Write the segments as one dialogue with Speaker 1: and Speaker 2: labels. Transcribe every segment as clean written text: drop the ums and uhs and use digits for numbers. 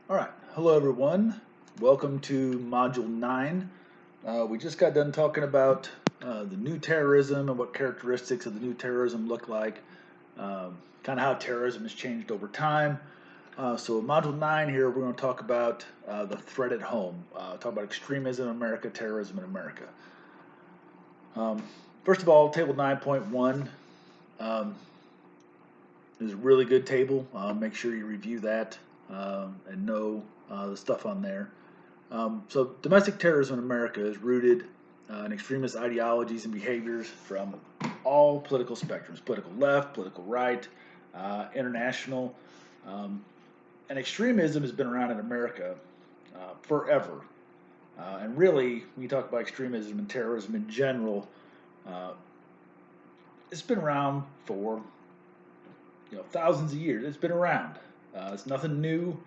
Speaker 1: All right, hello everyone. Welcome to Module 9. We just got done talking about the new terrorism and what characteristics of the new terrorism look like, kind of how terrorism has changed over time. So, Module 9 here, we're going to talk about the threat at home, talk about extremism in America, terrorism in America. Um, First of all, Table 9.1 um, is a really good table. Make sure you review that and know the stuff on there. So domestic terrorism in America is rooted in extremist ideologies and behaviors from all political spectrums: political left, political right, international. Um, and extremism has been around in America forever. And really, when you talk about extremism and terrorism in general, uh, it's been around for thousands of years. It's been around. It's nothing new.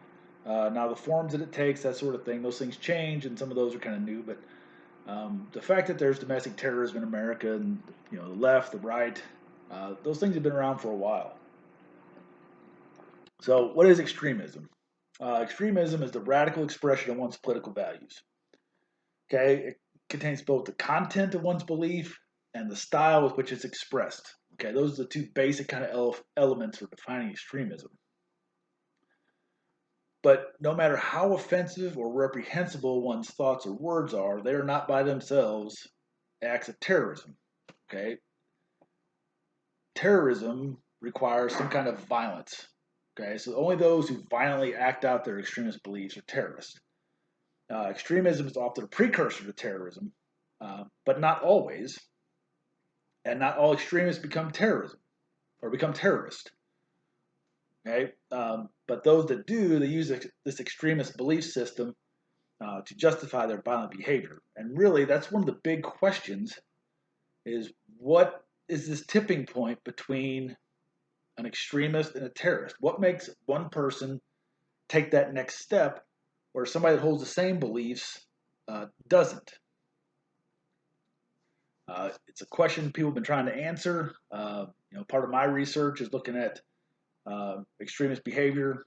Speaker 1: Now the forms that it takes, that sort of thing, those things change, and some of those are kind of new. But the fact that there's domestic terrorism in America, and the left, the right, those things have been around for a while. So, what is extremism? Extremism is the radical expression of one's political values. Okay, it contains both the content of one's belief and the style with which it's expressed. Okay, those are the two basic kind of elements for defining extremism. But no matter how offensive or reprehensible one's thoughts or words are, they are not by themselves acts of terrorism. Okay? Terrorism requires some kind of violence. Okay? So only those who violently act out their extremist beliefs are terrorists. Extremism is often a precursor to terrorism, but not always. And not all extremists become terrorism or become terrorists. Okay? But those that do, they use this extremist belief system to justify their violent behavior. And really, that's one of the big questions: is what is this tipping point between an extremist and a terrorist? What makes one person take that next step where somebody that holds the same beliefs doesn't? It's a question people have been trying to answer. Part of my research is looking at extremist behavior.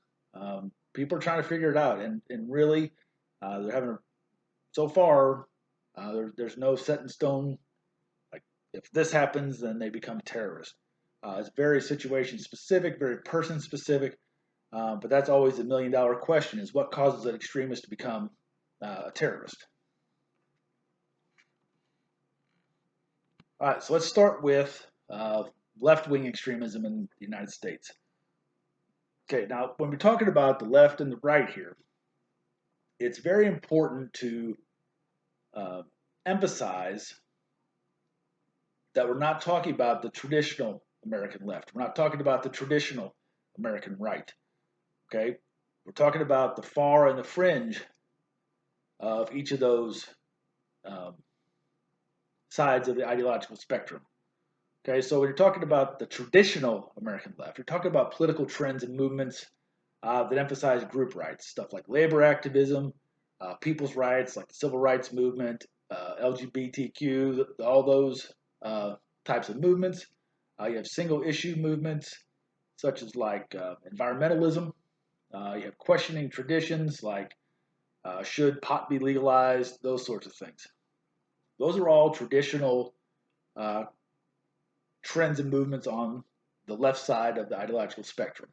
Speaker 1: People are trying to figure it out, and really, they're having so far. There's no set in stone. Like, if this happens, then they become terrorists. It's very situation specific, very person specific. But that's always the $1 million question: is what causes an extremist to become a terrorist? All right, so let's start with left-wing extremism in the United States. Okay, now when we're talking about the left and the right here, it's very important to uh, emphasize that we're not talking about the traditional American left. We're not talking about the traditional American right. Okay, we're talking about the far and the fringe of each of those um, sides of the ideological spectrum. Okay, so when you're talking about the traditional American left, you're talking about political trends and movements that emphasize group rights, stuff like labor activism, people's rights, like the civil rights movement, LGBTQ, all those types of movements. You have single issue movements, such as like environmentalism. You have questioning traditions, like should pot be legalized, those sorts of things. Those are all traditional uh, trends and movements on the left side of the ideological spectrum.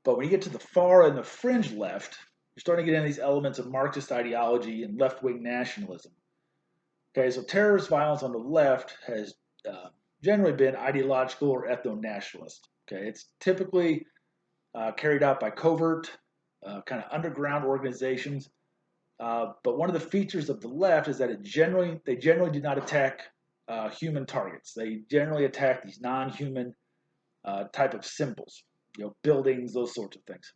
Speaker 1: But when you get to the far and the fringe left, you're starting to get into these elements of Marxist ideology and left wing nationalism. Okay, so terrorist violence on the left has generally been ideological or ethno nationalist. Okay, it's typically carried out by covert, kind of underground organizations. But one of the features of the left is that they generally do not attack human targets. They generally attack these non-human type of symbols, buildings, those sorts of things.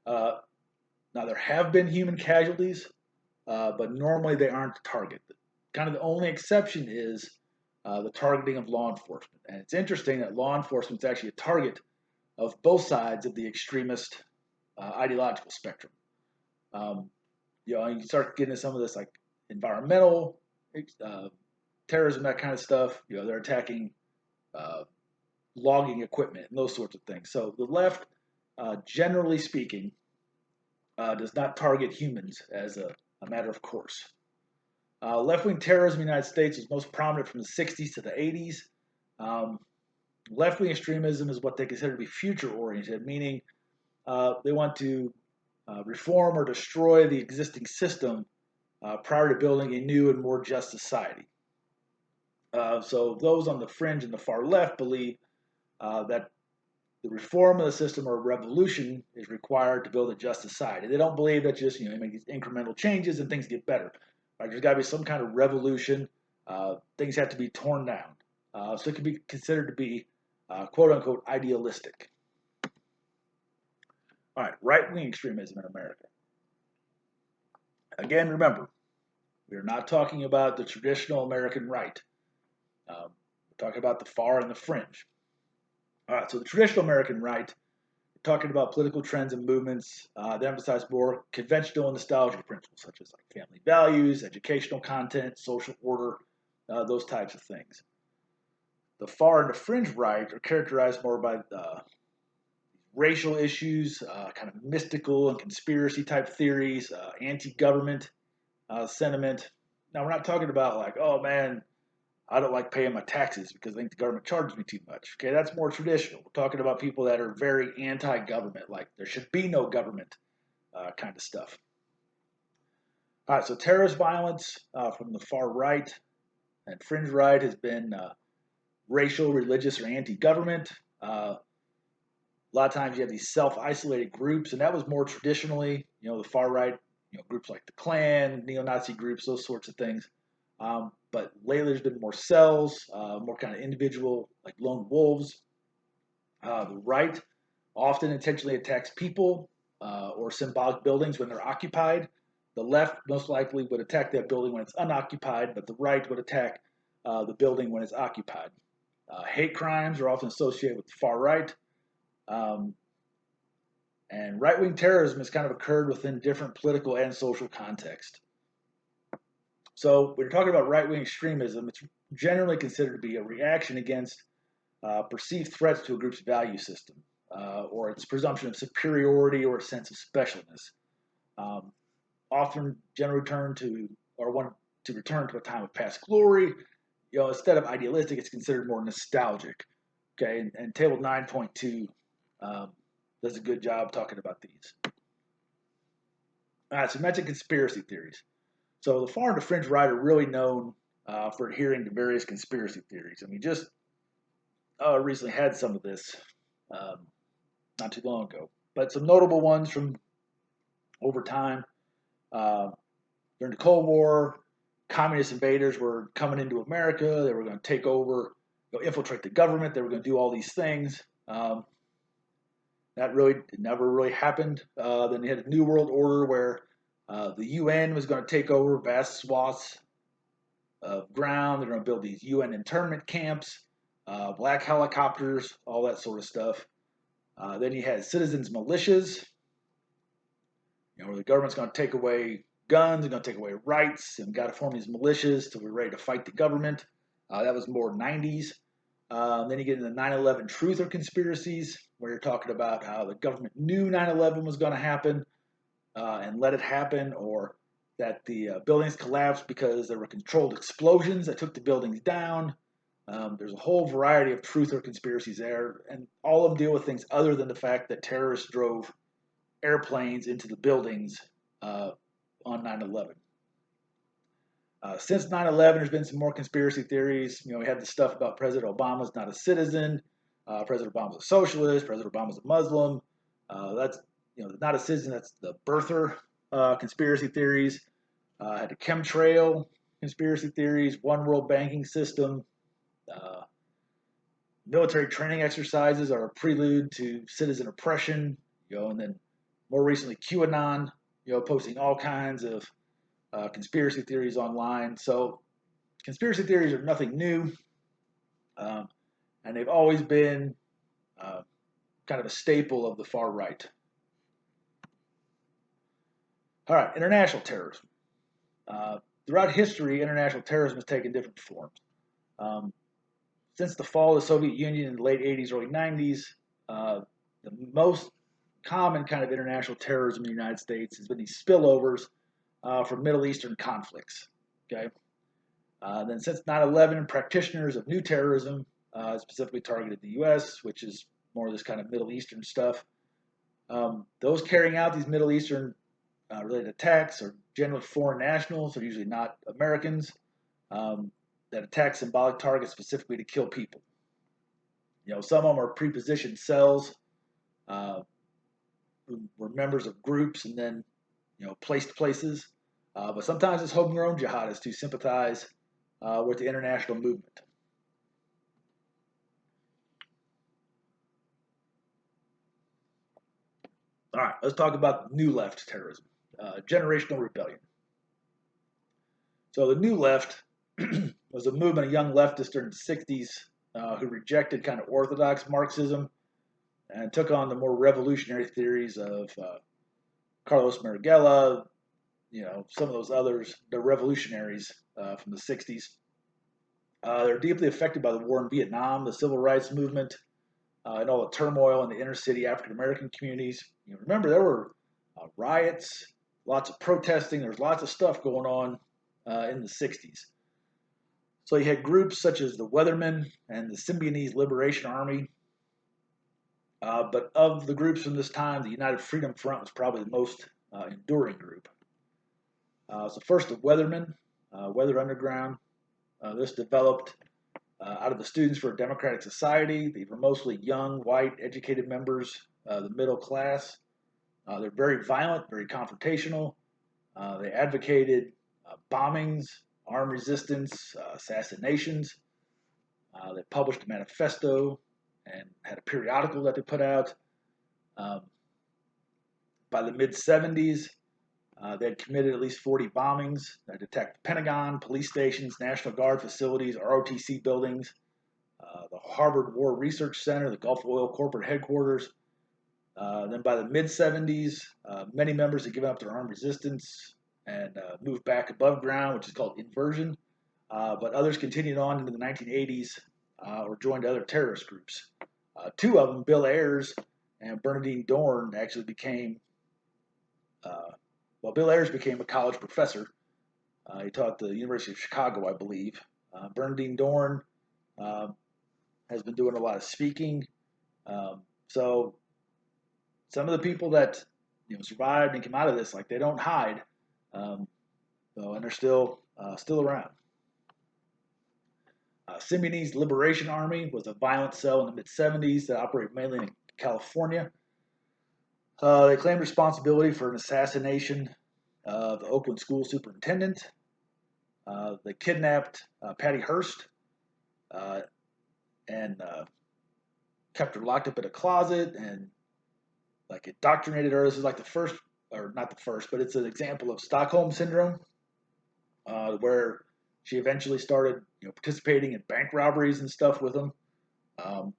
Speaker 1: Uh, Now there have been human casualties, but normally they aren't the target. Kind of the only exception is the targeting of law enforcement. And it's interesting that law enforcement is actually a target of both sides of the extremist ideological spectrum. Um, you start getting into some of this like environmental uh, terrorism, that kind of stuff. They're attacking uh, logging equipment and those sorts of things. So the left generally speaking, does not target humans as a matter of course. Left-wing terrorism in the United States was most prominent from the 60s to the 80s. Um, Left-wing extremism is what they consider to be future-oriented, meaning they want to reform or destroy the existing system prior to building a new and more just society. So those on the fringe and the far left believe that the reform of the system or revolution is required to build a just society. They don't believe that just you make these incremental changes and things get better. Right? There's got to be some kind of revolution. Things have to be torn down. So it can be considered to be quote unquote idealistic. All right, right wing extremism in America. Again, remember, we are not talking about the traditional American right. We're talking about the far and the fringe. All right, so the traditional American right, we're talking about political trends and movements that emphasize more conventional and nostalgic principles, such as like family values, educational content, social order, those types of things. The far and the fringe right are characterized more by racial issues, kind of mystical and conspiracy type theories, anti-government sentiment. Now, we're not talking about like, oh man, I don't like paying my taxes because I think the government charges me too much. Okay, that's more traditional. We're talking about people that are very anti-government, like there should be no government kind of stuff. All right, so terrorist violence from the far right and fringe right has been racial, religious, or anti-government. A lot of times you have these self-isolated groups, and that was more traditionally, the far right, groups like the Klan, neo-Nazi groups, those sorts of things. But lately there's been more cells, more kind of individual, like lone wolves. The right often intentionally attacks people or symbolic buildings when they're occupied. The left most likely would attack that building when it's unoccupied, but the right would attack the building when it's occupied. Hate crimes are often associated with the far right. Um, and right-wing terrorism has kind of occurred within different political and social contexts. So when you're talking about right-wing extremism, it's generally considered to be a reaction against perceived threats to a group's value system, or its presumption of superiority or a sense of specialness. Um, Often generally return to or want to return to a time of past glory. Instead of idealistic, it's considered more nostalgic. Okay, and Table 9.2 does a good job talking about these. All right, so I mentioned conspiracy theories. So the far and the fringe right are really known for adhering to various conspiracy theories. And we just recently had some of this not too long ago. But some notable ones from over time. During the Cold War, communist invaders were coming into America. They were going to take over, infiltrate the government. They were going to do all these things. That really never really happened. Then you had a New World Order where the UN was going to take over vast swaths of ground. They're going to build these UN internment camps, black helicopters, all that sort of stuff. Then you had citizens' militias, where the government's going to take away guns, they're going to take away rights, and got to form these militias till we're ready to fight the government. That was more 90s. Then you get into 9/11 truth or conspiracies, where you're talking about how the government knew 9/11 was going to happen and let it happen, or that the buildings collapsed because there were controlled explosions that took the buildings down. There's a whole variety of truth or conspiracies there, and all of them deal with things other than the fact that terrorists drove airplanes into the buildings on 9/11. Since 9/11, there's been some more conspiracy theories. We had the stuff about President Obama's not a citizen, President Obama's a socialist, President Obama's a Muslim. That's not a citizen. That's the birther conspiracy theories. Had the chemtrail conspiracy theories, one world banking system. Uh, Military training exercises are a prelude to citizen oppression. And then more recently QAnon. Posting all kinds of conspiracy theories online. So conspiracy theories are nothing new, and they've always been kind of a staple of the far right. All right, international terrorism. Throughout history, international terrorism has taken different forms. Since the fall of the Soviet Union in the late 80s, early 90s, the most common kind of international terrorism in the United States has been these spillovers from Middle Eastern conflicts. Okay, then since 9/11, practitioners of new terrorism specifically targeted the U.S., which is more of this kind of Middle Eastern stuff. Those carrying out these Middle Eastern related attacks are generally foreign nationals, are usually not Americans, that attack symbolic targets specifically to kill people. Some of them are prepositioned cells who were members of groups and then, placed places. But sometimes it's homegrown jihadists who sympathize with the international movement. All right, let's talk about New Left terrorism, generational rebellion. So the New Left was a movement of young leftists during the 60s who rejected kind of orthodox Marxism and took on the more revolutionary theories of Carlos Marighella, some of those others, the revolutionaries from the 60s. They're deeply affected by the war in Vietnam, the civil rights movement, and all the turmoil in the inner city African American communities. Remember, there were riots, lots of protesting, there's lots of stuff going on in the 60s. So you had groups such as the Weathermen and the Symbionese Liberation Army. But of the groups from this time, the United Freedom Front was probably the most enduring group. So first, the Weathermen, Weather Underground. This developed out of the Students for a Democratic Society. They were mostly young, white, educated members of the middle class. They're very violent, very confrontational. They advocated bombings, armed resistance, assassinations. They published a manifesto and had a periodical that they put out. By the mid-70s, they had committed at least 40 bombings that attacked the Pentagon, police stations, National Guard facilities, ROTC buildings, the Harvard War Research Center, the Gulf Oil corporate headquarters. Then by the mid-70s, many members had given up their armed resistance and moved back above ground, which is called inversion. But others continued on into the 1980s or joined other terrorist groups. Two of them, Bill Ayers and Bernardine Dorn, actually became Bill Ayers became a college professor. He taught at the University of Chicago, I believe. Bernardine Dorn has been doing a lot of speaking. So some of the people that survived and came out of this, like, they don't hide, and they're still around. Symbionese Liberation Army was a violent cell in the mid-70s that operated mainly in California. They claimed responsibility for an assassination of the Oakland school superintendent. They kidnapped Patty Hearst and kept her locked up in a closet and indoctrinated her. This is like the first, or not the first, but it's an example of Stockholm syndrome, where she eventually started participating in bank robberies and stuff with them. 5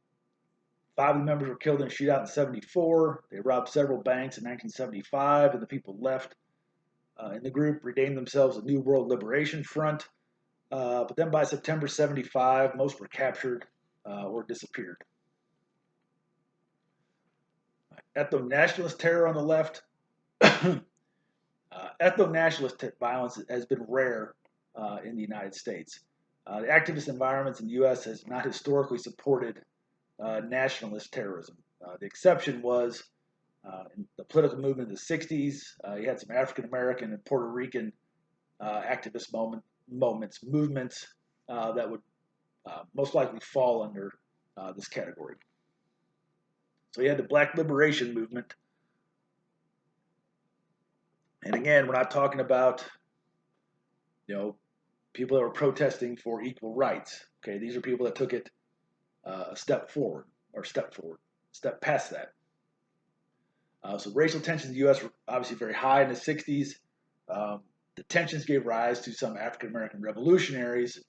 Speaker 1: of the members were killed in a shootout in 1974. They robbed several banks in 1975, and the people left in the group renamed themselves the New World Liberation Front. But then by September 1975, most were captured or disappeared. Ethno-nationalist terror on the left. Ethno-nationalist violence has been rare in the United States. The activist environments in the U.S. has not historically supported nationalist terrorism. The exception was in the political movement in the 60s. You had some African American and Puerto Rican activist movements that would most likely fall under this category. So you had the Black Liberation Movement. And again, we're not talking about, people that were protesting for equal rights. Okay, these are people that took it a step past that. So racial tensions in the U.S. were obviously very high in the 60s. The tensions gave rise to some African American revolutionaries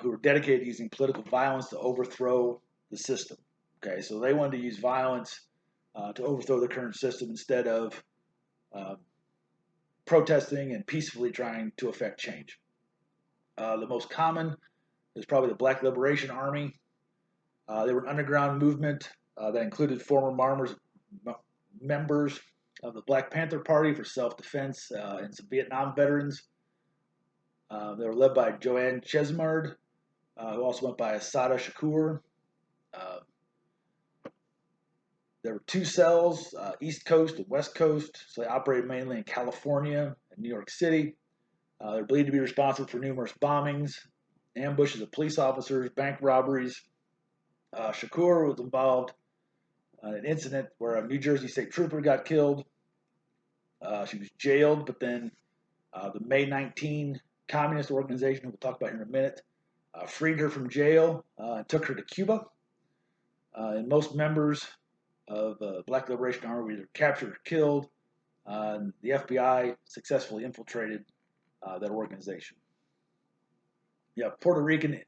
Speaker 1: who were dedicated to using political violence to overthrow the system. Okay, so they wanted to use violence to overthrow the current system instead of protesting and peacefully trying to effect change. The most common is probably the Black Liberation Army. They were an underground movement that included former members of the Black Panther Party for self-defense and some Vietnam veterans. They were led by Joanne Chesmard, who also went by Asada Shakur. Uh, there were two cells, East Coast and West Coast, so they operated mainly in California and New York City. They're believed to be responsible for numerous bombings, ambushes of police officers, bank robberies. Shakur was involved in an incident where a New Jersey state trooper got killed. She was jailed, but then the May 19 communist organization, we'll talk about here in a minute, freed her from jail and took her to Cuba. And most members of the Black Liberation Army were either captured or killed. The FBI successfully infiltrated that organization. Yeah, Puerto Rican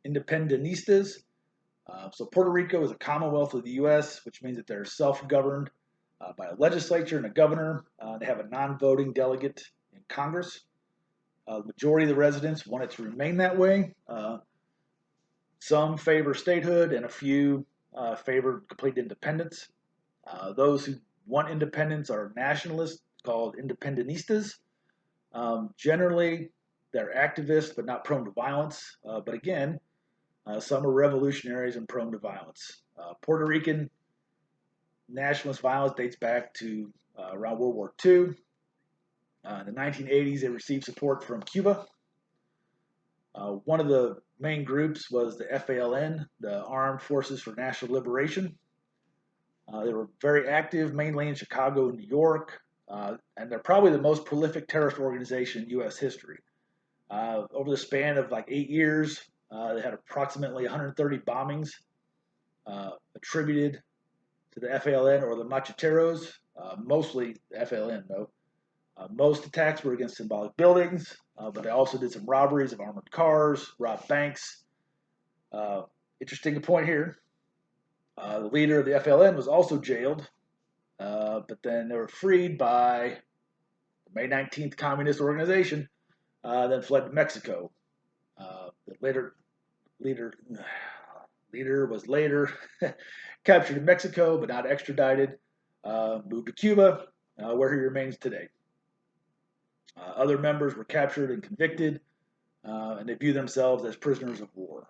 Speaker 1: Independentistas. So Puerto Rico is a commonwealth of the U.S., which means that they're self-governed by a legislature and a governor. They have a non-voting delegate in Congress. The majority of the residents want it to remain that way. Some favor statehood, and a few favor complete independence. Those who want independence are nationalists, called independentistas. Generally, they're activists, but not prone to violence. But again, some are revolutionaries and prone to violence. Puerto Rican nationalist violence dates back to around World War II. In the 1980s, they received support from Cuba. One of the main groups was the FALN, the Armed Forces for National Liberation. They were very active, mainly in Chicago and New York, and they're probably the most prolific terrorist organization in U.S. history. Over the span of like 8 years, they had approximately 130 bombings attributed to the FALN or the Macheteros, mostly the FALN though. Most attacks were against symbolic buildings, but they also did some robberies of armored cars, robbed banks. Interesting point here. The leader of the FLN was also jailed, but then they were freed by the May 19th Communist Organization, then fled to Mexico. The leader was later captured in Mexico, but not extradited, moved to Cuba, where he remains today. Other members were captured and convicted, and they view themselves as prisoners of war.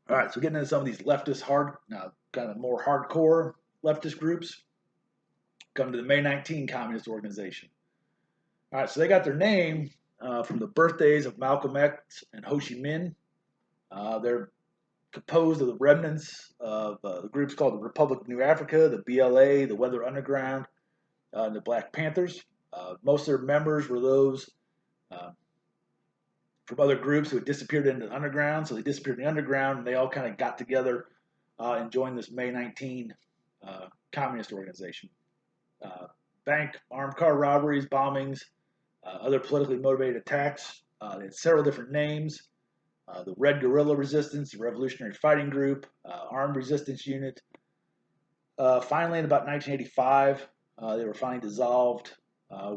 Speaker 1: All right, so getting into some of these leftist kind of more hardcore leftist groups, come to the May 19 Communist Organization. All right, so they got their name from the birthdays of Malcolm X and Ho Chi Minh. They're composed of the remnants of the groups called the Republic of New Africa, the BLA, the Weather Underground, and the Black Panthers. Most of their members were those from other groups who had disappeared into the underground. So they disappeared in the underground, and they all kind of got together and joined this May 19 communist organization. Bank, armed car robberies, bombings, other politically motivated attacks. They had several different names. The Red Guerrilla Resistance, the Revolutionary Fighting Group, Armed Resistance Unit. Finally, in about 1985, they were finally dissolved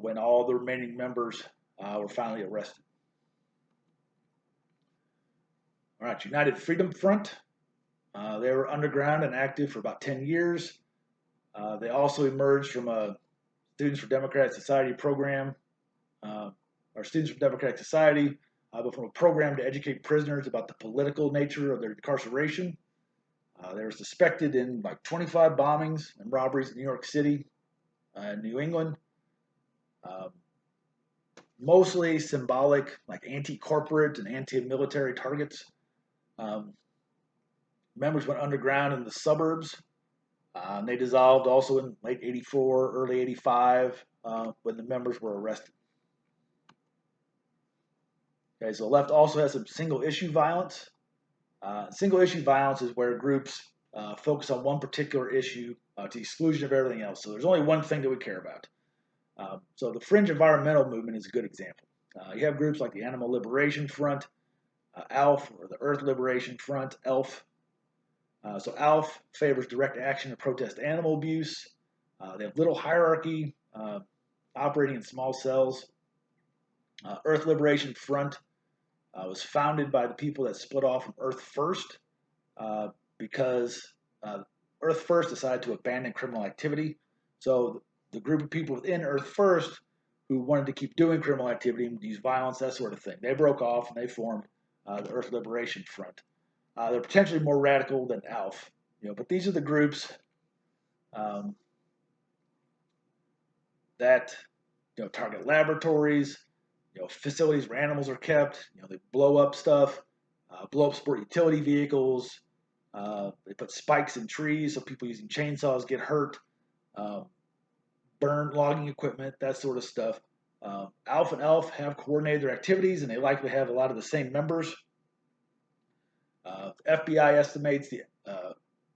Speaker 1: when all the remaining members were finally arrested. All right, United Freedom Front. They were underground and active for about 10 years. They also emerged from a Students for Democratic Society program, or Students for Democratic Society, but from a program to educate prisoners about the political nature of their incarceration. They were suspected in like 25 bombings and robberies in New York City and New England. Mostly symbolic, like anti-corporate and anti-military targets. Members went underground in the suburbs. They dissolved also in late 84, early 85, when the members were arrested. Okay, so the left also has some single-issue violence. Single-issue violence is where groups focus on one particular issue to the exclusion of everything else. So there's only one thing that we care about. So the fringe environmental movement is a good example. You have groups like the Animal Liberation Front, ALF, or the Earth Liberation Front, ELF. So ALF favors direct action to protest animal abuse. They have little hierarchy, operating in small cells. Earth Liberation Front was founded by the people that split off from Earth First. because Earth First decided to abandon criminal activity. So the group of people within Earth First who wanted to keep doing criminal activity, use violence, that sort of thing, they broke off and they formed the Earth Liberation Front. They're potentially more radical than ALF, but these are the groups um, that target laboratories, facilities where animals are kept. They blow up stuff, blow up sport utility vehicles. They put spikes in trees so people using chainsaws get hurt. Um, burn logging equipment, that sort of stuff. ALF and ELF have coordinated their activities, and they likely have a lot of the same members. FBI estimates the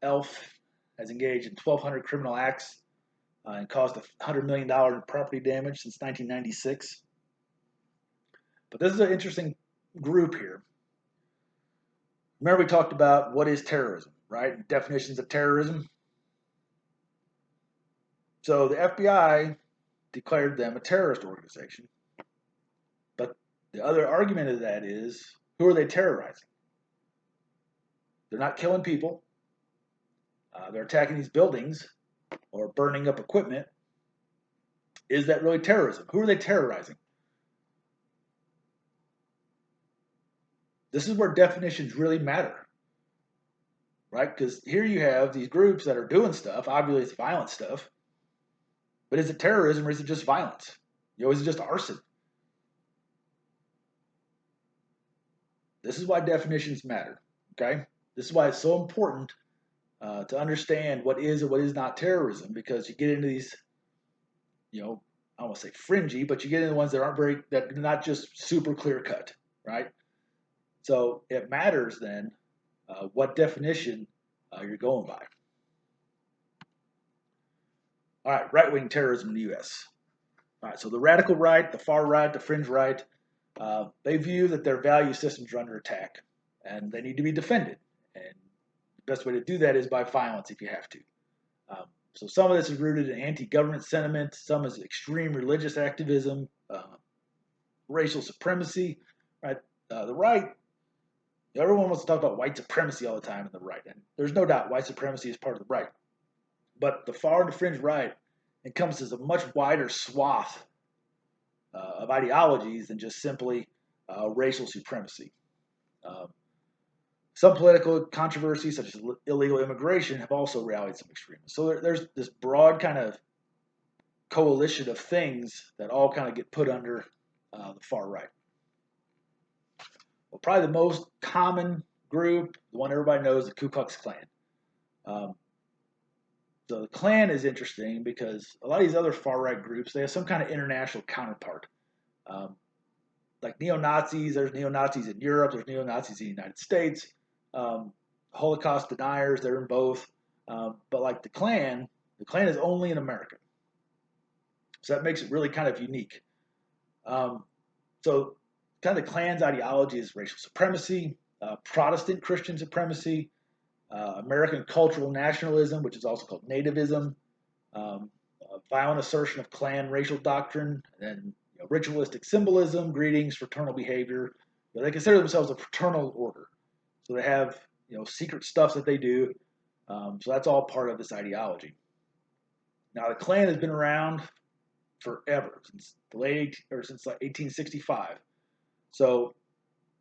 Speaker 1: ELF has engaged in 1,200 criminal acts and caused $100 million in property damage since 1996. But this is an interesting group here. Remember we talked about what is terrorism, right? Definitions of terrorism. So the FBI declared them a terrorist organization. But the other argument of that is, who are they terrorizing? They're not killing people. They're attacking these buildings or burning up equipment. Is that really terrorism? Who are they terrorizing? This is where definitions really matter, right? Because here you have these groups that are doing stuff. Obviously, it's violent stuff. But is it terrorism or is it just violence? Is it just arson? This is why definitions matter, okay? This is why it's so important to understand what is and what is not terrorism, because you get into these, I don't want to say fringy, but you get into the ones that aren't that are not just super clear cut, right? So it matters then what definition you're going by. All right, right-wing terrorism in the U.S. All right, so the radical right, the far right, the fringe right, they view that their value systems are under attack and they need to be defended. And the best way to do that is by violence if you have to. So some of this is rooted in anti-government sentiment, some is extreme religious activism, racial supremacy. Right? The right, everyone wants to talk about white supremacy all the time in the right, and there's no doubt white supremacy is part of the right. But the far and the fringe right encompasses a much wider swath of ideologies than just simply racial supremacy. Um, some political controversies, such as illegal immigration, have also rallied some extremists. So there's this broad kind of coalition of things that all kind of get put under the far right. Well, probably the most common group, the one everybody knows, the Ku Klux Klan. So the Klan is interesting because a lot of these other far right groups, they have some kind of international counterpart. Like neo-Nazis, there's neo-Nazis in Europe, there's neo-Nazis in the United States. Holocaust deniers, they're in both. But like the Klan is only in America. So that makes it really kind of unique. So kind of the Klan's ideology is racial supremacy, Protestant Christian supremacy, American cultural nationalism, which is also called nativism, violent assertion of Klan racial doctrine, and then ritualistic symbolism, greetings, fraternal behavior. They consider themselves a fraternal order. So they have secret stuff that they do. So that's all part of this ideology. Now the Klan has been around forever, since since like 1865. So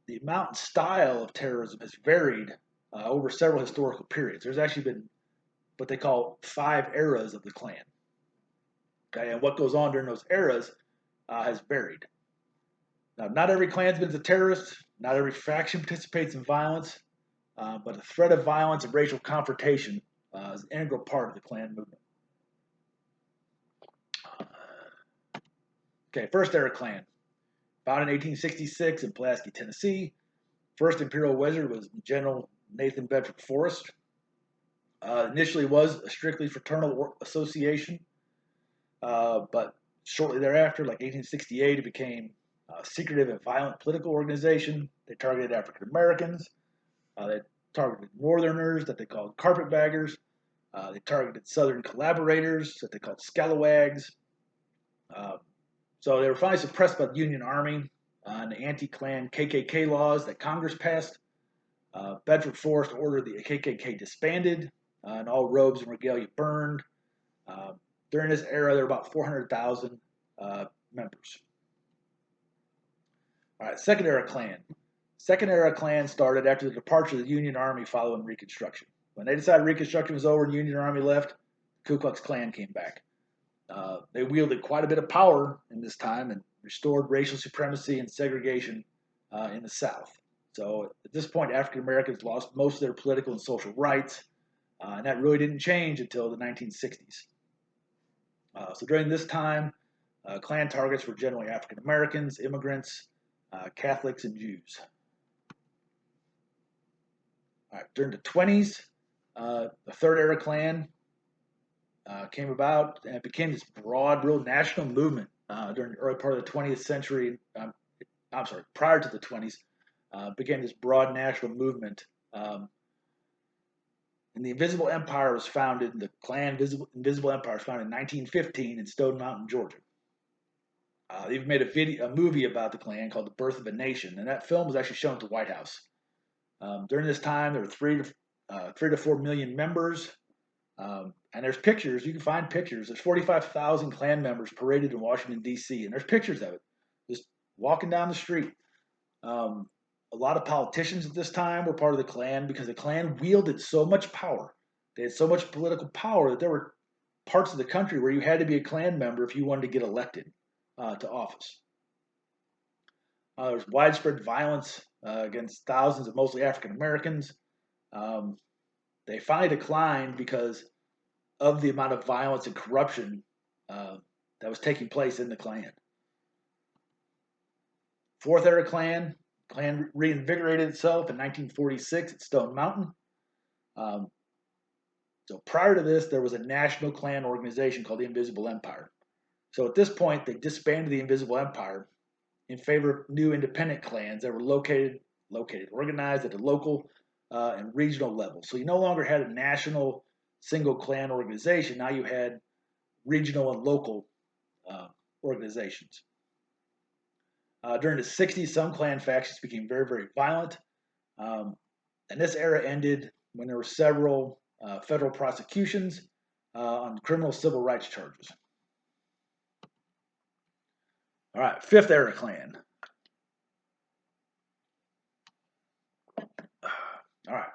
Speaker 1: the amount and style of terrorism has varied over several historical periods. There's actually been what they call 5 eras of the Klan. Okay, and what goes on during those eras has varied. Now, not every Klansman is a terrorist. Not every faction participates in violence. But the threat of violence and racial confrontation is an integral part of the Klan movement. Okay, first era Klan. Founded in 1866 in Pulaski, Tennessee. First imperial wizard was General Nathan Bedford Forrest. Initially was a strictly fraternal association, but shortly thereafter, like 1868, it became a secretive and violent political organization. They targeted African Americans. They targeted Northerners that they called carpetbaggers. They targeted Southern collaborators that they called scalawags. So they were finally suppressed by the Union Army and the anti-Klan KKK laws that Congress passed. Bedford Forrest ordered the KKK disbanded and all robes and regalia burned. Uh, During this era, there were about 400,000 members. All right, Second Era Klan. Second Era Klan started after the departure of the Union Army following Reconstruction. When they decided Reconstruction was over and the Union Army left, the Ku Klux Klan came back. They wielded quite a bit of power in this time and restored racial supremacy and segregation in the South. So at this point, African Americans lost most of their political and social rights, and that really didn't change until the 1960s. So during this time, Klan targets were generally African Americans, immigrants, Catholics, and Jews. All right, during the 20s, the Third Era Klan came about and it became this broad, real national movement during the early part of the 20th century. I'm sorry, prior to the 20s, became this broad national movement. And the Invisible Empire was founded, the Klan Invisible Empire was founded in 1915 in Stone Mountain, Georgia. They even made a movie about the Klan called The Birth of a Nation, and that film was actually shown at the White House. During this time, there were 3 to 4 million members, and there's pictures. You can find pictures. There's 45,000 Klan members paraded in Washington, D.C., and there's pictures of it, just walking down the street. A lot of politicians at this time were part of the Klan because the Klan wielded so much power. They had so much political power that there were parts of the country where you had to be a Klan member if you wanted to get elected to office. There was widespread violence against thousands of mostly African Americans. They finally declined because of the amount of violence and corruption that was taking place in the Klan. Fourth Era Klan. Klan reinvigorated itself in 1946 at Stone Mountain. So prior to this, there was a national Klan organization called the Invisible Empire. So at this point, they disbanded the Invisible Empire in favor of new independent clans that were organized at the local and regional level. So you no longer had a national single Klan organization. Now you had regional and local organizations. During the 60s, some Klan factions became very, very violent. And this era ended when there were several federal prosecutions on criminal civil rights charges. All right, Fifth Era Klan. All right.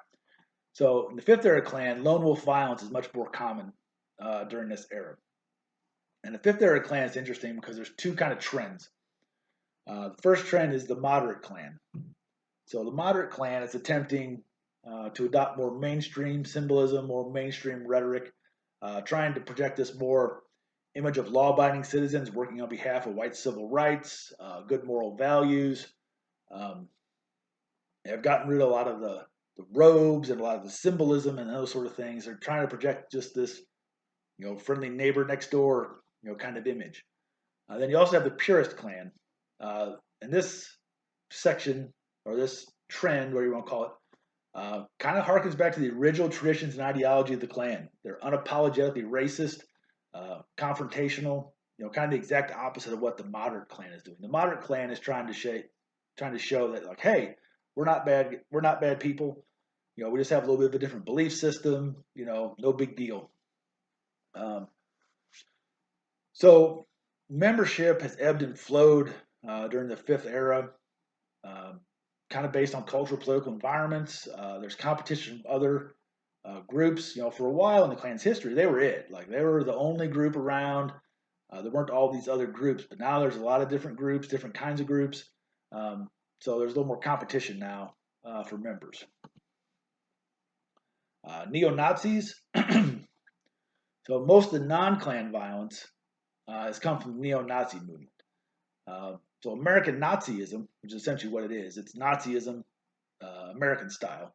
Speaker 1: So in the Fifth Era Klan, lone wolf violence is much more common during this era. And the Fifth Era Klan is interesting because there's two kind of trends. The first trend is the moderate Klan. So the moderate Klan is attempting to adopt more mainstream symbolism, more mainstream rhetoric, trying to project this more image of law-abiding citizens working on behalf of white civil rights, good moral values. They've gotten rid of a lot of the robes and a lot of the symbolism and those sort of things. They're trying to project just this, friendly neighbor next door, kind of image. Then you also have the purist Klan. And this section, or this trend, whatever you want to call it, kind of harkens back to the original traditions and ideology of the Klan. They're unapologetically racist, confrontational, kind of the exact opposite of what the moderate Klan is doing. The moderate Klan is trying to show that, like, hey, we're not bad people. We just have a little bit of a different belief system. No big deal. So membership has ebbed and flowed during the Fifth Era, kind of based on cultural, political environments. There's competition from other groups. For a while in the Klan's history, they were it. Like, they were the only group around. There weren't all these other groups, but now there's a lot of different groups, different kinds of groups. So there's a little more competition now for members. Neo-Nazis. So most of the non-Klan violence has come from the neo-Nazi movement. So American Nazism, which is essentially what it is, it's Nazism, American style,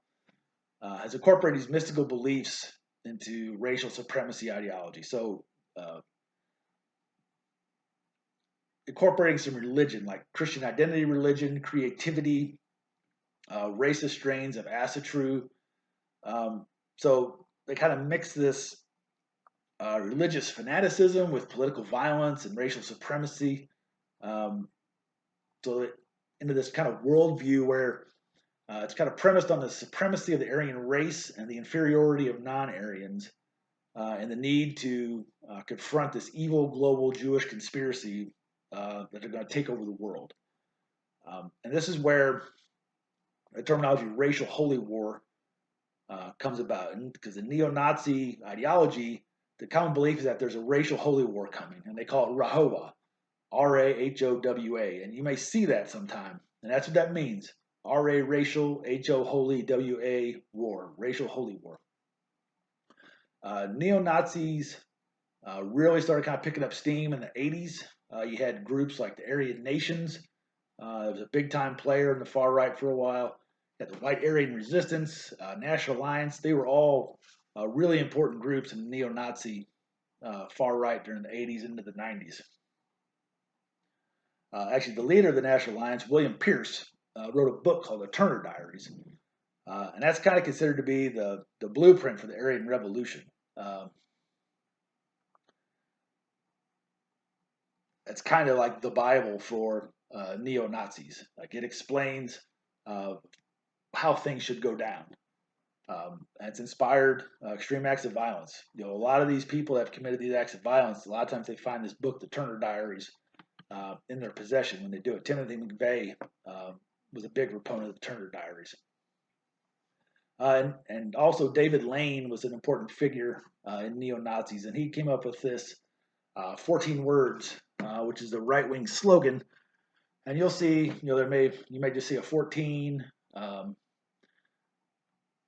Speaker 1: has incorporated these mystical beliefs into racial supremacy ideology. So incorporating some religion, like Christian identity religion, creativity, racist strains of Asatru. So they kind of mix this religious fanaticism with political violence and racial supremacy. So into this kind of worldview where It's kind of premised on the supremacy of the Aryan race and the inferiority of non-Aryans, and the need to confront this evil global Jewish conspiracy that are going to take over the world. And this is where the terminology racial holy war comes about. Because the neo-Nazi ideology, the common belief is that there's a racial holy war coming, and they call it Rahowa, Rahowa. And you may see that sometime, and that's what that means. RA racial, HO holy, WA war, racial holy war. Neo-Nazis really started kind of picking up steam in the 80s. You had groups like the Aryan Nations. It was a big time player in the far right for a while. You had the White Aryan Resistance, National Alliance. They were all really important groups in the neo Nazi far right during the 80s into the 90s. Actually, the leader of the National Alliance, William Pierce, wrote a book called The Turner Diaries. And that's kind of considered to be the blueprint for the Aryan Revolution. It's kind of like the Bible for neo Nazis. Like it explains how things should go down. And it's inspired extreme acts of violence. A lot of these people that have committed these acts of violence, a lot of times they find this book, The Turner Diaries, in their possession when they do it. Timothy McVeigh was a big proponent of the Turner Diaries. And also David Lane was an important figure in neo-Nazis, and he came up with this 14 words, which is the right-wing slogan. And you'll see, you may just see a 14,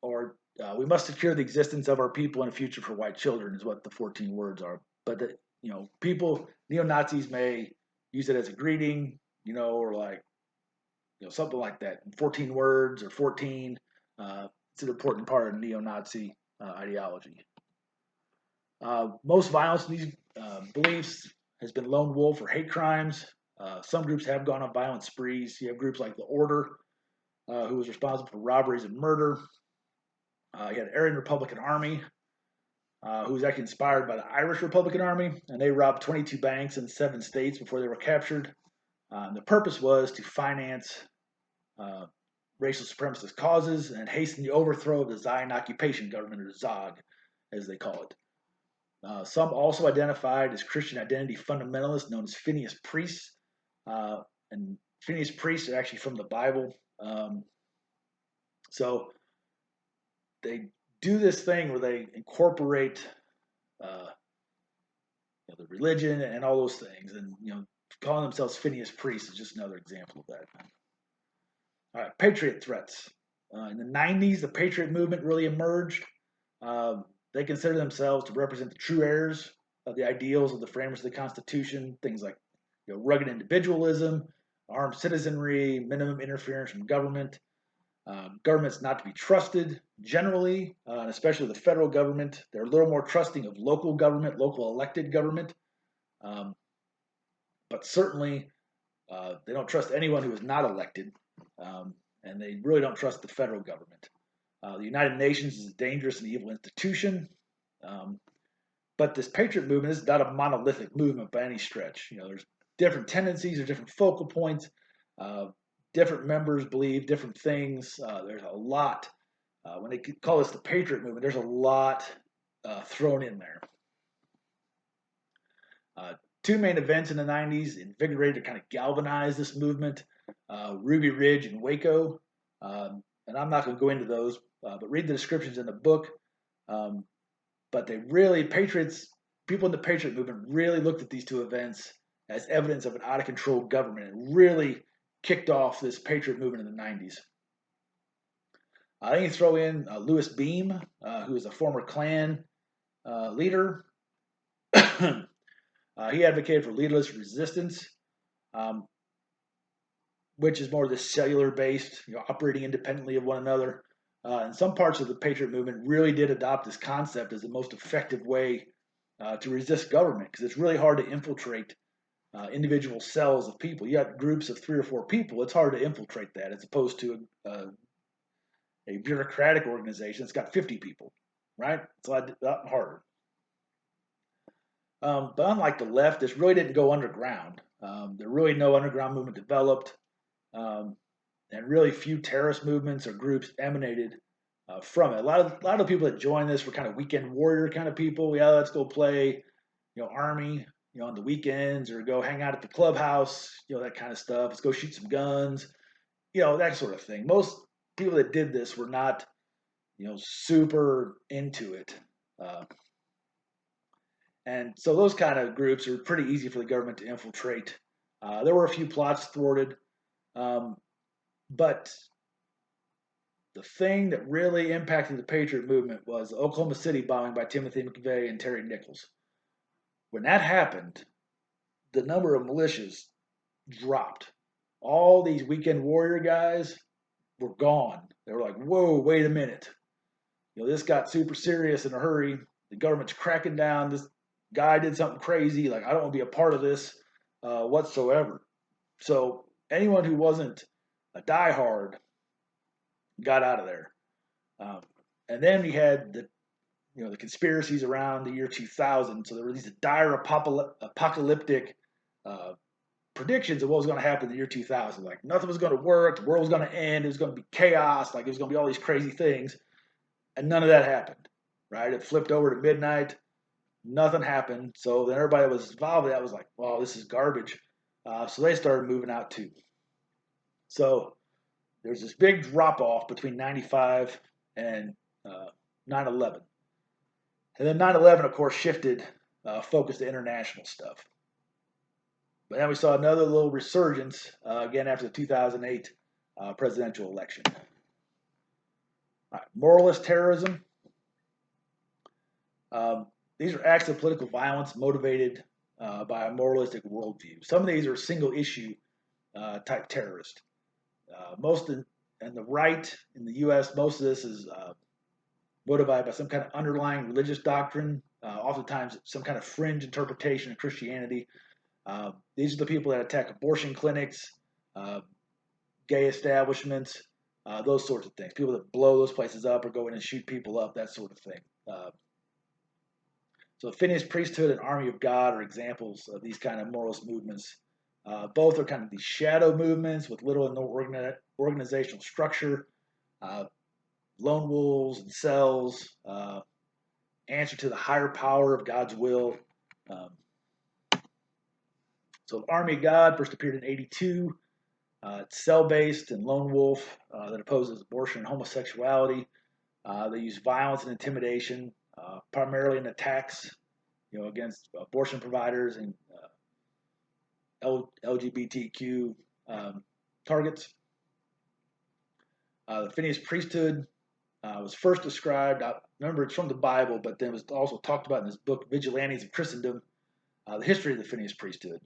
Speaker 1: or we must secure the existence of our people and a future for white children is what the 14 words are. But people, neo-Nazis may use it as a greeting, or like, something like that. 14 words or 14. It's an important part of neo-Nazi ideology. Most violence in these beliefs has been lone wolf or hate crimes. Some groups have gone on violent sprees. You have groups like the Order, who was responsible for robberies and murder. You had the Aryan Republican Army, who was actually inspired by the Irish Republican Army, and they robbed 22 banks in 7 states before they were captured. The purpose was to finance racial supremacist causes and hasten the overthrow of the Zion occupation government, or ZOG, as they call it. Some also identified as Christian identity fundamentalists known as Phineas priests. And Phineas priests are actually from the Bible. So they do this thing where they incorporate the religion and all those things. And, calling themselves Phineas priests is just another example of that. All right, patriot threats. In the 90s, the patriot movement really emerged. They consider themselves to represent the true heirs of the ideals of the framers of the Constitution, things like rugged individualism, armed citizenry, minimum interference from government, government's not to be trusted generally, and especially the federal government. They're a little more trusting of local government, local elected government, but certainly they don't trust anyone who is not elected, and they really don't trust the federal government. The United Nations is a dangerous and evil institution, but this patriot movement is not a monolithic movement by any stretch. There's different tendencies or different focal points. Different members believe different things. There's a lot. When they call this the patriot movement, there's a lot thrown in there. 2 main events in the 90s invigorated to kind of galvanize this movement. Ruby Ridge and Waco. And I'm not going to go into those, but read the descriptions in the book. But people in the patriot movement really looked at these 2 events as evidence of an out of control government. It really kicked off this patriot movement in the 90s. Then you throw in Louis Beam, who is a former Klan leader. He advocated for leaderless resistance, which is more the cellular-based, operating independently of one another. And some parts of the patriot movement really did adopt this concept as the most effective way to resist government, because it's really hard to infiltrate individual cells of people. You got groups of 3 or 4 people. It's hard to infiltrate that, as opposed to a bureaucratic organization that's got 50 people, right? It's a lot harder. But unlike the left, this really didn't go underground. There really no underground movement developed. and really few terrorist movements or groups emanated from it. A lot of people that joined this were kind of weekend warrior kind of people. Yeah, let's go play, army, on the weekends, or go hang out at the clubhouse, that kind of stuff. Let's go shoot some guns, that sort of thing. Most people that did this were not, super into it. Uh, and so those kind of groups are pretty easy for the government to infiltrate. There were a few plots thwarted, um, but the thing that really impacted the Patriot movement was the Oklahoma City bombing by Timothy McVeigh and Terry Nichols. When that happened, the number of militias dropped. All these weekend warrior guys were gone. They were like, whoa, wait a minute. This got super serious in a hurry. The government's cracking down. This guy did something crazy. Like, I don't want to be a part of this whatsoever. So anyone who wasn't a diehard got out of there. Um, and then we had the conspiracies around the year 2000. So there were these dire apocalyptic uh, predictions of what was going to happen in the year 2000. Like nothing was going to work. The world was going to end. It was going to be chaos. Like it was going to be all these crazy things. And none of that happened, right? It flipped over to midnight. Nothing happened. So then everybody that was involved in that was like, wow, this is garbage. So they started moving out too. So there's this big drop off between 95 and 9/11. And then 9/11, of course, shifted focus to international stuff. But then we saw another little resurgence again after the 2008 presidential election. All right, moralist terrorism. These are acts of political violence motivated by a moralistic worldview. Some of these are single issue type terrorist. Most in the right in the U.S., most of this is motivated by some kind of underlying religious doctrine, oftentimes some kind of fringe interpretation of Christianity. These are the people that attack abortion clinics, uh, gay establishments, those sorts of things. People that blow those places up or go in and shoot people up, that sort of thing. So Phineas Priesthood and Army of God are examples of these kind of moralist movements. Both are kind of these shadow movements with little and no organizational structure, lone wolves and cells, answer to the higher power of God's will. Um, so the Army of God first appeared in 82. It's cell-based and lone wolf that opposes abortion and homosexuality. They use violence and intimidation, primarily in attacks, against abortion providers and LGBTQ targets. The Phineas priesthood was first described. I remember it's from the Bible, but then it was also talked about in this book, Vigilantes of Christendom, the history of the Phineas priesthood.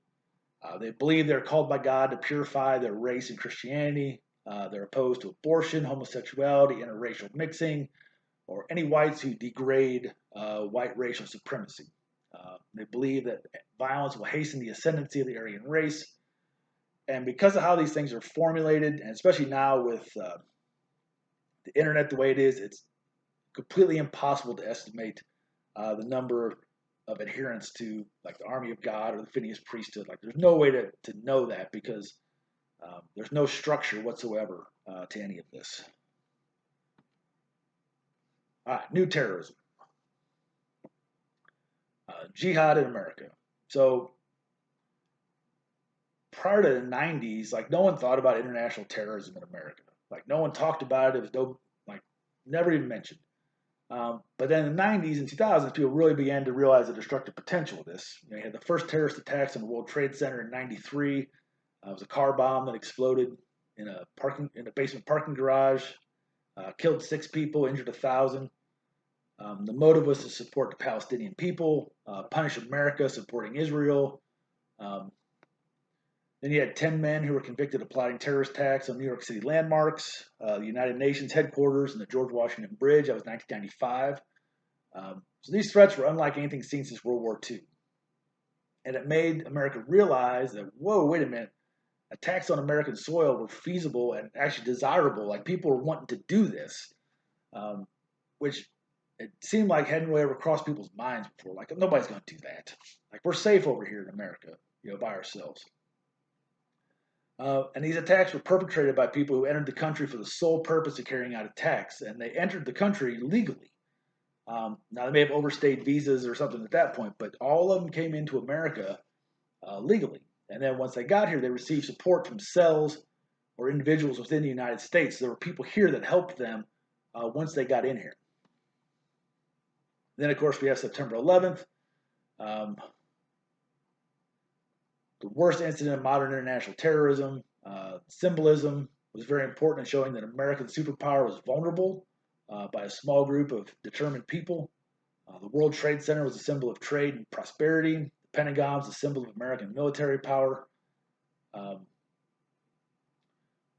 Speaker 1: They believe they're called by God to purify their race and Christianity. They're opposed to abortion, homosexuality, interracial mixing, or any whites who degrade white racial supremacy. They believe that violence will hasten the ascendancy of the Aryan race. And because of how these things are formulated, and especially now with the internet the way it is, it's completely impossible to estimate the number of adherents to like the Army of God or the Phineas priesthood. Like there's no way to know that because there's no structure whatsoever to any of this. All right, new terrorism. Jihad in America. So prior to the 90s, like no one thought about international terrorism in America. Like no one talked about it. It was no, like never even mentioned. But then in the 90s and 2000s, people really began to realize the destructive potential of this. You had the first terrorist attacks on the World Trade Center in '93. It was a car bomb that exploded in a basement parking garage, killed 6 people, injured 1,000. The motive was to support the Palestinian people, punish America, supporting Israel. Um, then you had 10 men who were convicted of plotting terrorist attacks on New York City landmarks, the United Nations headquarters, and the George Washington Bridge. That was 1995. So these threats were unlike anything seen since World War II. And it made America realize that, whoa, wait a minute, attacks on American soil were feasible and actually desirable. Like people were wanting to do this, which it seemed like hadn't really ever crossed people's minds before. Like nobody's going to do that. Like we're safe over here in America, by ourselves. And these attacks were perpetrated by people who entered the country for the sole purpose of carrying out attacks, and they entered the country legally. Now, they may have overstayed visas or something at that point, but all of them came into America legally. And then once they got here, they received support from cells or individuals within the United States. There were people here that helped them once they got in here. Then, of course, we have September 11th, um, the worst incident of modern international terrorism. Symbolism was very important in showing that American superpower was vulnerable by a small group of determined people. The World Trade Center was a symbol of trade and prosperity. The Pentagon was a symbol of American military power. Um,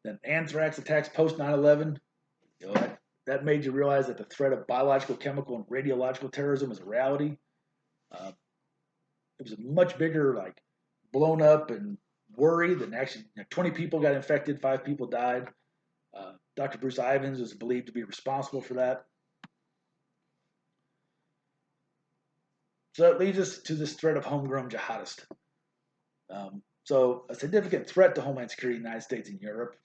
Speaker 1: then anthrax attacks post 9/11. That made you realize that the threat of biological, chemical, and radiological terrorism was a reality. Uh, it was a much bigger, like, blown up and worry than actually. 20 people got infected, 5 people died. Dr. Bruce Ivins was believed to be responsible for that. So that leads us to this threat of homegrown jihadists. So a significant threat to Homeland Security in the United States and Europe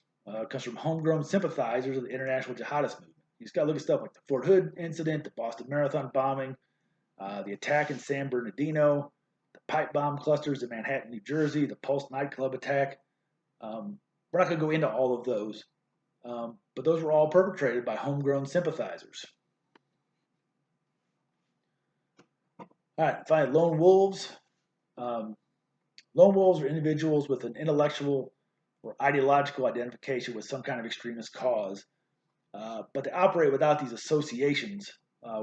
Speaker 1: comes from homegrown sympathizers of the international jihadist movement. You just got to look at stuff like the Fort Hood incident, the Boston Marathon bombing, the attack in San Bernardino, the pipe bomb clusters in Manhattan, New Jersey, the Pulse nightclub attack. We're not going to go into all of those, but those were all perpetrated by homegrown sympathizers. All right, finally, lone wolves. Um, Lone wolves are individuals with an intellectual or ideological identification with some kind of extremist cause, but they operate without these associations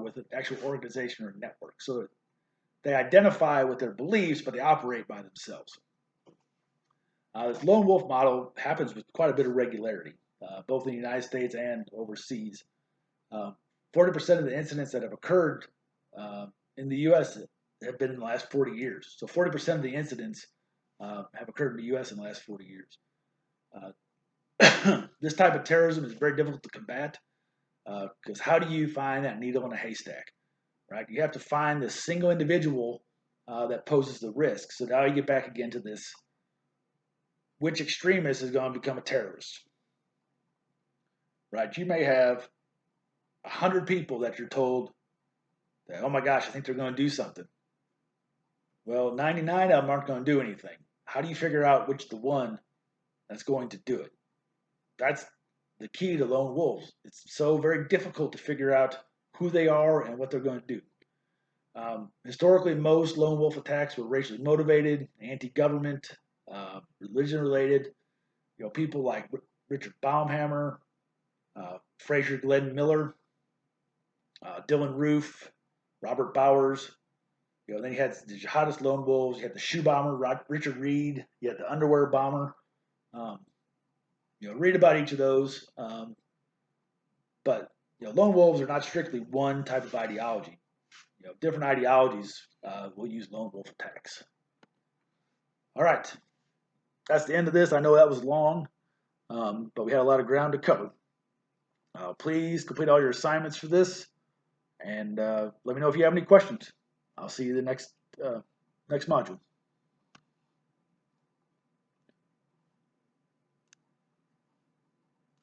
Speaker 1: with an actual organization or network. So they identify with their beliefs, but they operate by themselves. This lone wolf model happens with quite a bit of regularity, both in the United States and overseas. 40% of the incidents that have occurred in the U.S. have been in the last 40 years. So 40% of the incidents have occurred in the U.S. in the last 40 years. This type of terrorism is very difficult to combat because how do you find that needle in a haystack, right? You have to find the single individual that poses the risk. So now you get back again to this: which extremist is going to become a terrorist, right? You may have 100 people that you're told that, oh my gosh, I think they're going to do something. Well, 99 of them aren't going to do anything. How do you figure out which the one that's going to do it? That's the key to lone wolves. It's so very difficult to figure out who they are and what they're going to do. Historically, most lone wolf attacks were racially motivated, anti-government, religion-related. People like Richard Baumhammer, Fraser Glenn Miller, Dylan Roof, Robert Bowers. Then you had the jihadist lone wolves. You had the shoe bomber, Richard Reed. You had the underwear bomber. Read about each of those. But lone wolves are not strictly one type of ideology. Different ideologies will use lone wolf attacks. All right, that's the end of this. I know that was long, but we had a lot of ground to cover. Please complete all your assignments for this, and let me know if you have any questions. I'll see you the next module.